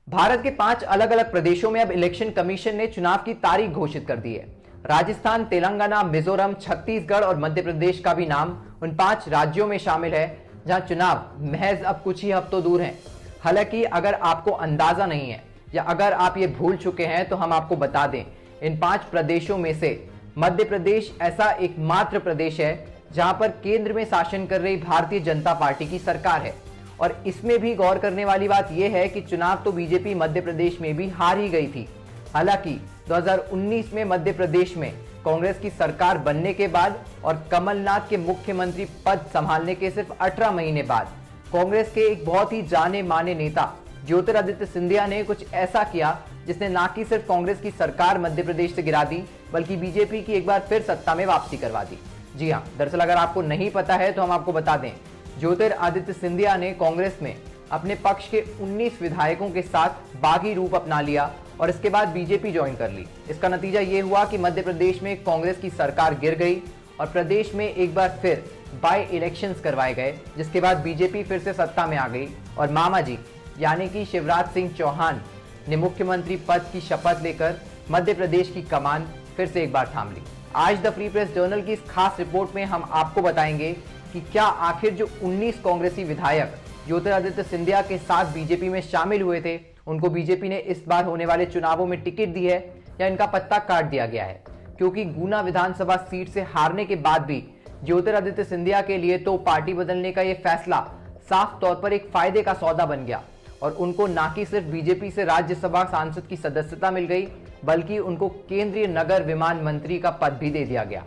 भारत के 5 अलग अलग प्रदेशों में अब इलेक्शन कमीशन ने चुनाव की तारीख घोषित कर दी है। राजस्थान, तेलंगाना, मिजोरम, छत्तीसगढ़ और मध्य प्रदेश का भी नाम उन 5 राज्यों में शामिल है जहां चुनाव महज अब कुछ ही हफ्तों दूर हैं। हालांकि अगर आपको अंदाजा नहीं है या अगर आप ये भूल चुके हैं तो हम आपको बता दें, इन 5 प्रदेशों में से मध्य प्रदेश ऐसा एकमात्र प्रदेश है जहां पर केंद्र में शासन कर रही भारतीय जनता पार्टी की सरकार है। और इसमें भी गौर करने वाली बात यह है कि चुनाव तो बीजेपी मध्य प्रदेश में भी हार ही गई थी। हालांकि 2019 में मध्य प्रदेश में कांग्रेस की सरकार बनने के बाद और कमलनाथ के मुख्यमंत्री पद संभालने के सिर्फ 18 महीने बाद कांग्रेस के एक बहुत ही जाने माने नेता ज्योतिरादित्य सिंधिया ने कुछ ऐसा किया जिसने न कि सिर्फ कांग्रेस की सरकार मध्य प्रदेश से गिरा दी बल्कि बीजेपी की एक बार फिर सत्ता में वापसी करवा दी। जी हाँ, दरअसल अगर आपको नहीं पता है तो हम आपको बता दें, ज्योतिरादित्य सिंधिया ने कांग्रेस में अपने पक्ष के 19 विधायकों के साथ बागी रूप अपना लिया और इसके बाद बीजेपी ज्वाइन कर ली। इसका नतीजा ये हुआ कि मध्य प्रदेश में कांग्रेस की सरकार गिर गई और प्रदेश में एक बार फिर बाय इलेक्शंस करवाए गए, जिसके बाद बीजेपी फिर से सत्ता में आ गई और मामा जी यानी कि शिवराज सिंह चौहान ने मुख्यमंत्री पद की शपथ लेकर मध्य प्रदेश की कमान फिर से एक बार थाम ली। आज द फ्री प्रेस जर्नल की इस खास रिपोर्ट में हम आपको बताएंगे कि क्या आखिर जो 19 कांग्रेसी विधायक ज्योतिरादित्य सिंधिया के साथ बीजेपी में शामिल हुए थे, उनको बीजेपी ने इस बार होने वाले चुनावों में टिकट दी है या इनका पत्ता काट दिया गया है। क्योंकि गुना विधानसभा सीट से हारने के बाद भी ज्योतिरादित्य सिंधिया के लिए तो पार्टी बदलने का यह फैसला साफ तौर पर एक फायदे का सौदा बन गया और उनको ना कि सिर्फ बीजेपी से राज्यसभा सांसद की सदस्यता मिल गई बल्कि उनको केंद्रीय नगर विमान मंत्री का पद भी दे दिया गया।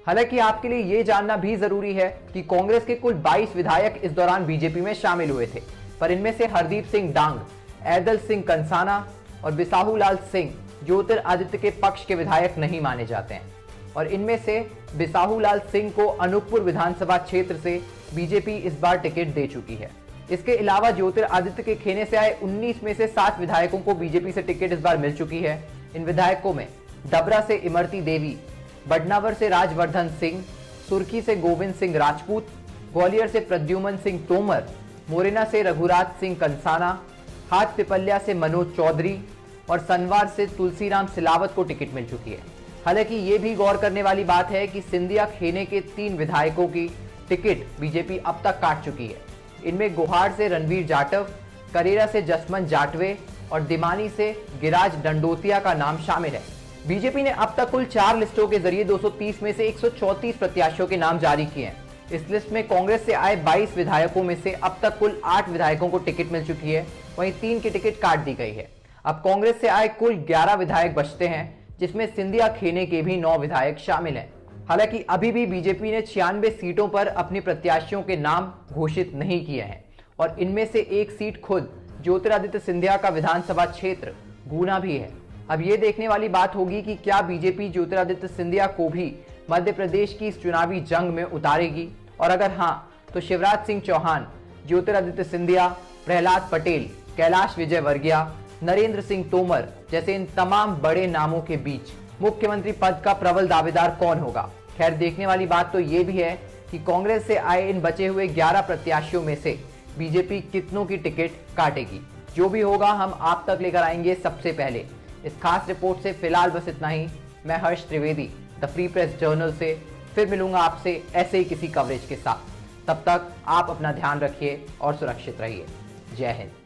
हालांकि आपके लिए यह जानना भी जरूरी है कि कांग्रेस के कुल 22 विधायक इस दौरान बीजेपी में शामिल हुए थे, पर इनमें से हरदीप सिंह डांग, ऐदल सिंह कंसाना और बिसाहू लाल सिंह ज्योतिरादित्य के पक्ष के विधायक नहीं माने जाते हैं। और इनमें से बिसाहू लाल सिंह को अनूपपुर विधानसभा क्षेत्र से बीजेपी इस बार टिकट दे चुकी है। इसके अलावा ज्योतिरादित्य के खेने से आए 19 में से 7 विधायकों को बीजेपी से टिकट इस बार मिल चुकी है। इन विधायकों में डबरा से इमरती देवी, बडनावर से राजवर्धन सिंह, सुर्खी से गोविंद सिंह राजपूत, ग्वालियर से प्रद्युमन सिंह तोमर, मोरेना से रघुराज सिंह कंसाना, हाथ पिपल्या से मनोज चौधरी और सनवार से तुलसीराम सिलावत को टिकट मिल चुकी है। हालांकि ये भी गौर करने वाली बात है कि सिंधिया खेने के 3 विधायकों की टिकट बीजेपी अब तक काट चुकी है। इनमें गोहाड़ से रणवीर जाटव, करेरा से जसमन जाटवे और दिमानी से गिराज डंडोतिया का नाम शामिल है। बीजेपी ने अब तक कुल 4 लिस्टों के जरिए 230 में से 134 प्रत्याशियों के नाम जारी किए हैं। इस लिस्ट में कांग्रेस से आए 22 विधायकों में से अब तक कुल 8 विधायकों को टिकट मिल चुकी है, वहीं 3 की टिकट काट दी गई है। अब कांग्रेस से आए कुल 11 विधायक बचते हैं, जिसमें सिंधिया खेने के भी 9 विधायक शामिल हैं। हालांकि अभी भी बीजेपी ने 96 सीटों पर अपने प्रत्याशियों के नाम घोषित नहीं किए हैं और इनमें से एक सीट खुद ज्योतिरादित्य सिंधिया का विधानसभा क्षेत्र गुना भी है। अब ये देखने वाली बात होगी कि क्या बीजेपी ज्योतिरादित्य सिंधिया को भी मध्य प्रदेश की इस चुनावी जंग में उतारेगी और अगर हाँ तो शिवराज सिंह चौहान, ज्योतिरादित्य सिंधिया, प्रहलाद पटेल, कैलाश विजयवर्गीय, नरेंद्र सिंह तोमर जैसे इन तमाम बड़े नामों के बीच मुख्यमंत्री पद का प्रबल दावेदार कौन होगा। खैर, देखने वाली बात तो ये भी है कि कांग्रेस से आए इन बचे हुए 11 प्रत्याशियों में से बीजेपी कितनों की टिकट काटेगी। जो भी होगा हम आप तक लेकर आएंगे सबसे पहले। इस खास रिपोर्ट से फिलहाल बस इतना ही। मैं Harsh Trivedi, the Free Press Journal से फिर मिलूंगा आपसे ऐसे ही किसी कवरेज के साथ। तब तक आप अपना ध्यान रखिए और सुरक्षित रहिए। जय हिंद।